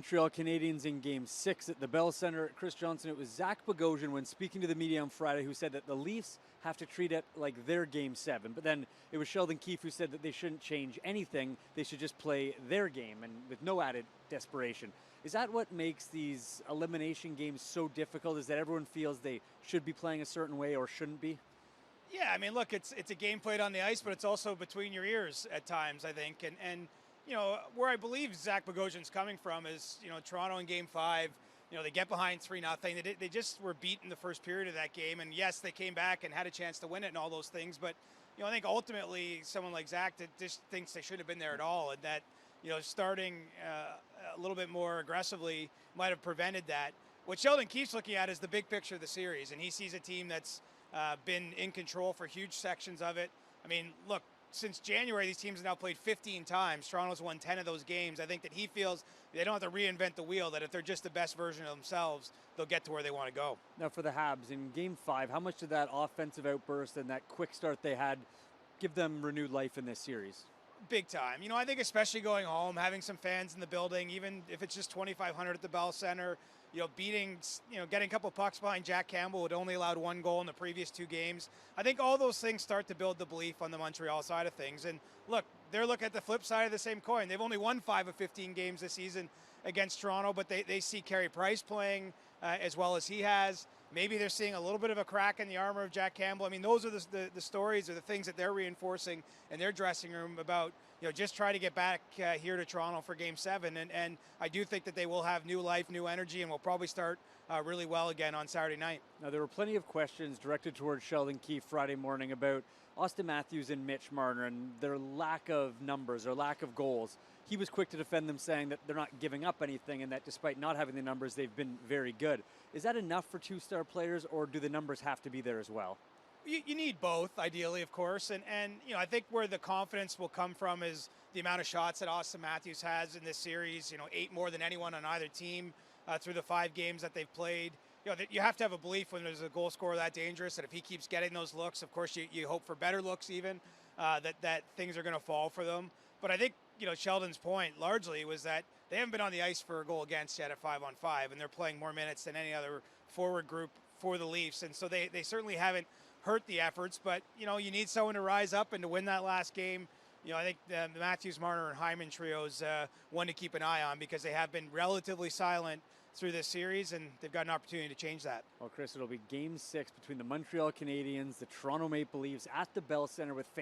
Montreal Canadiens in Game 6 at the Bell Centre. Chris Johnston, it was Zach Bogosian when speaking to the media on Friday who said that the Leafs have to treat it like their Game 7. But then it was Sheldon Keefe who said that they shouldn't change anything. They should just play their game and with no added desperation. Is that what makes these elimination games so difficult, is that everyone feels they should be playing a certain way or shouldn't be? Yeah, I mean, look, it's a game played on the ice, but it's also between your ears at times, I think. And you know, where I believe Zach Bogosian's coming from is, Toronto in Game 5, they get behind 3-0. They just were beat in the first period of that game. And yes, they came back and had a chance to win it and all those things. But, I think ultimately someone like Zach that just thinks they shouldn't have been there at all. And that, starting a little bit more aggressively might have prevented that. What Sheldon Keefe's looking at is the big picture of the series. And he sees a team that's been in control for huge sections of it. I mean, look, since January, these teams have now played 15 times. Toronto's won 10 of those games. I think that he feels they don't have to reinvent the wheel, that if they're just the best version of themselves, they'll get to where they want to go. Now for the Habs, in Game 5, how much did that offensive outburst and that quick start they had give them renewed life in this series? Big time. I think especially going home, having some fans in the building, even if it's just 2,500 at the Bell Centre, getting a couple pucks behind Jack Campbell, who had only allowed one goal in the previous 2 games. I think all those things start to build the belief on the Montreal side of things. And look, they're looking at the flip side of the same coin. They've only won 5 of 15 games this season against Toronto, but they see Carey Price playing as well as he has. Maybe they're seeing a little bit of a crack in the armor of Jack Campbell. I mean, those are the stories or the things that they're reinforcing in their dressing room about, just try to get back here to Toronto for Game 7. And I do think that they will have new life, new energy, and will probably start really well again on Saturday night. Now, there were plenty of questions directed towards Sheldon Keefe Friday morning about Austin Matthews and Mitch Marner and their lack of numbers or lack of goals. He was quick to defend them, saying that they're not giving up anything and that despite not having the numbers, they've been very good. Is that enough for 2-star players, or do the numbers have to be there as well? You need both, ideally, of course. And I think where the confidence will come from is the amount of shots that Austin Matthews has in this series, 8 more than anyone on either team through the 5 games that they've played. You have to have a belief when there's a goal scorer that dangerous, that if he keeps getting those looks, of course, you hope for better looks even, that things are going to fall for them. But I think, Sheldon's point largely was that they haven't been on the ice for a goal against yet at 5-on-5, and they're playing more minutes than any other forward group for the Leafs. And so they certainly haven't hurt the efforts, but, you need someone to rise up and to win that last game. I think the Matthews, Marner, and Hyman trio is one to keep an eye on because they have been relatively silent through this series, and they've got an opportunity to change that. Well, Chris, it'll be Game 6 between the Montreal Canadiens, the Toronto Maple Leafs at the Bell Centre with fans.